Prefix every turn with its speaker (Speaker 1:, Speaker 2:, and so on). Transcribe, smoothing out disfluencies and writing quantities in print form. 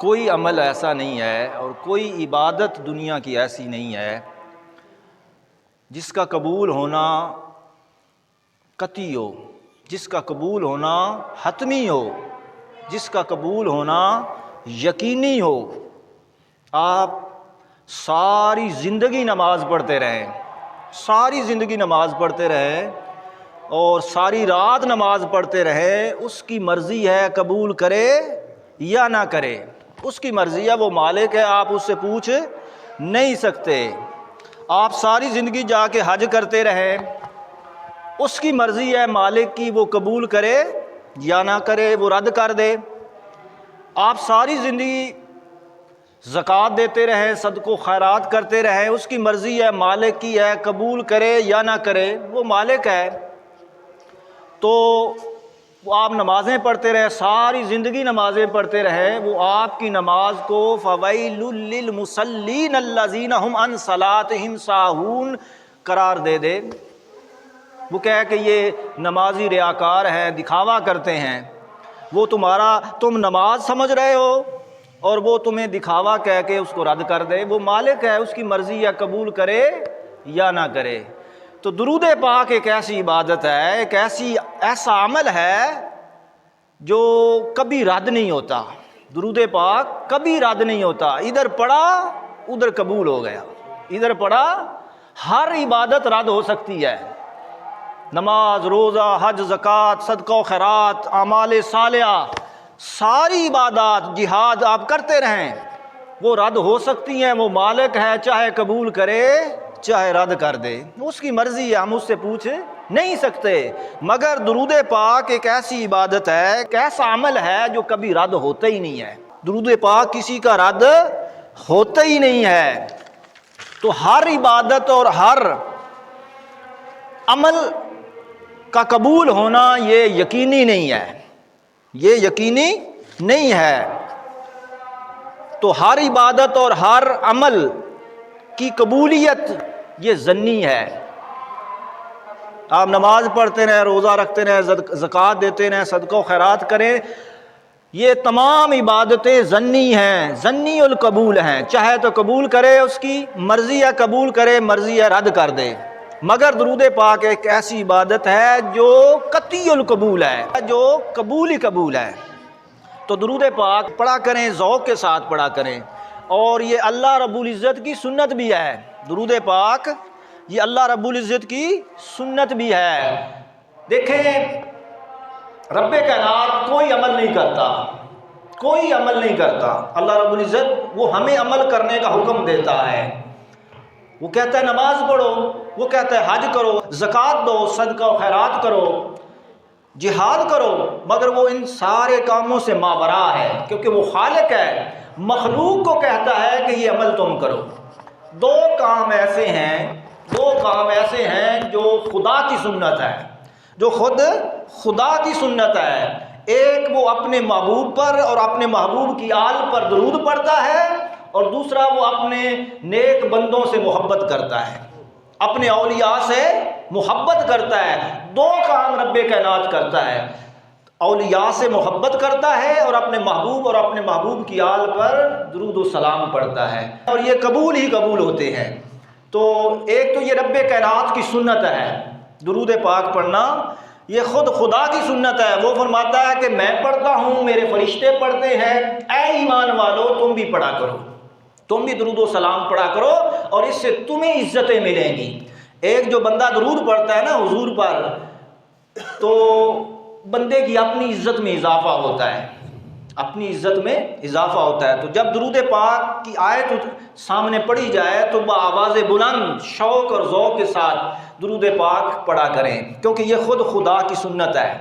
Speaker 1: کوئی عمل ایسا نہیں ہے اور کوئی عبادت دنیا کی ایسی نہیں ہے جس کا قبول ہونا قطعی ہو، جس کا قبول ہونا حتمی ہو، جس کا قبول ہونا یقینی ہو۔ آپ ساری زندگی نماز پڑھتے رہیں، ساری زندگی نماز پڑھتے رہیں اور ساری رات نماز پڑھتے رہیں، اس کی مرضی ہے قبول کرے یا نہ کرے، اس کی مرضی ہے، وہ مالک ہے، آپ اس سے پوچھ نہیں سکتے۔ آپ ساری زندگی جا کے حج کرتے رہیں، اس کی مرضی ہے مالک کی، وہ قبول کرے یا نہ کرے، وہ رد کر دے۔ آپ ساری زندگی زکوٰۃ دیتے رہیں، صدقہ و خیرات کرتے رہیں، اس کی مرضی ہے، مالک کی ہے، قبول کرے یا نہ کرے، وہ مالک ہے۔ تو وہ آپ نمازیں پڑھتے رہے، ساری زندگی نمازیں پڑھتے رہے، وہ آپ کی نماز کو فویل للمصلین الذین هم عن صلاتهم ساہون قرار دے دے۔ وہ کہے کہ یہ نمازی ریاکار ہیں، دکھاوا کرتے ہیں، وہ تم نماز سمجھ رہے ہو اور وہ تمہیں دکھاوا کہہ کے اس کو رد کر دے۔ وہ مالک ہے، اس کی مرضی ہے، قبول کرے یا نہ کرے۔ تو درود پاک ایک ایسی عبادت ہے، ایک ایسا عمل ہے جو کبھی رد نہیں ہوتا۔ درود پاک کبھی رد نہیں ہوتا، ادھر پڑھا ادھر قبول ہو گیا، ادھر پڑھا۔ ہر عبادت رد ہو سکتی ہے، نماز، روزہ، حج، زکوٰۃ، صدقہ و خیرات، اعمال صالحہ، ساری عبادات، جہاد آپ کرتے رہیں، وہ رد ہو سکتی ہیں۔ وہ مالک ہے، چاہے قبول کرے چاہے رد کر دے، اس کی مرضی ہے، ہم اس سے پوچھ نہیں سکتے۔ مگر درود پاک ایک ایسی عبادت ہے، ایک ایسا عمل ہے جو کبھی رد ہوتا ہی نہیں ہے۔ درود پاک کسی کا رد ہوتا ہی نہیں ہے۔ تو ہر عبادت اور ہر عمل کا قبول ہونا یہ یقینی نہیں ہے، یہ یقینی نہیں ہے۔ تو ہر عبادت اور ہر عمل کی قبولیت یہ ظنی ہے۔ آپ نماز پڑھتے رہیں، روزہ رکھتے رہیں، زکوٰۃ دیتے رہیں، صدقہ و خیرات کریں، یہ تمام عبادتیں ظنی ہیں، ظنی القبول ہیں۔ چاہے تو قبول کرے، اس کی مرضی ہے، قبول کرے، مرضی ہے رد کر دے۔ مگر درود پاک ایک ایسی عبادت ہے جو قطعی القبول ہے، جو قبول ہی قبول ہے۔ تو درود پاک پڑھا کریں، ذوق کے ساتھ پڑھا کریں، اور یہ اللہ رب العزت کی سنت بھی ہے۔ درود پاک یہ اللہ رب العزت کی سنت بھی ہے۔ دیکھیں، رب کائنات کوئی عمل نہیں کرتا، کوئی عمل نہیں کرتا۔ اللہ رب العزت وہ ہمیں عمل کرنے کا حکم دیتا ہے۔ وہ کہتا ہے نماز پڑھو، وہ کہتا ہے حج کرو، زکوٰۃ دو، صدقہ و خیرات کرو، جہاد کرو، مگر وہ ان سارے کاموں سے ماورا ہے، کیونکہ وہ خالق ہے۔ مخلوق کو کہتا ہے کہ یہ عمل تم کرو۔ دو کام ایسے ہیں جو خدا کی سنت ہے، جو خود خدا کی سنت ہے۔ ایک وہ اپنے محبوب پر اور اپنے محبوب کی آل پر درود پڑھتا ہے، اور دوسرا وہ اپنے نیک بندوں سے محبت کرتا ہے، اپنے اولیاء سے محبت کرتا ہے۔ دو کام رب کائنات کرتا ہے، اولیاء سے محبت کرتا ہے اور اپنے محبوب کی آل پر درود و سلام پڑھتا ہے، اور یہ قبول ہی قبول ہوتے ہیں۔ تو ایک تو یہ رب کائنات کی سنت ہے، درود پاک پڑھنا یہ خود خدا کی سنت ہے۔ وہ فرماتا ہے کہ میں پڑھتا ہوں، میرے فرشتے پڑھتے ہیں، اے ایمان والو تم بھی پڑھا کرو، تم بھی درود و سلام پڑھا کرو، اور اس سے تمہیں عزتیں ملیں گی۔ ایک جو بندہ درود پڑھتا ہے نا حضور پر، تو بندے کی اپنی عزت میں اضافہ ہوتا ہے، اپنی عزت میں اضافہ ہوتا ہے۔ تو جب درود پاک کی آیت سامنے پڑھی جائے تو بآواز بلند، شوق اور ذوق کے ساتھ درود پاک پڑھا کریں، کیونکہ یہ خود خدا کی سنت ہے۔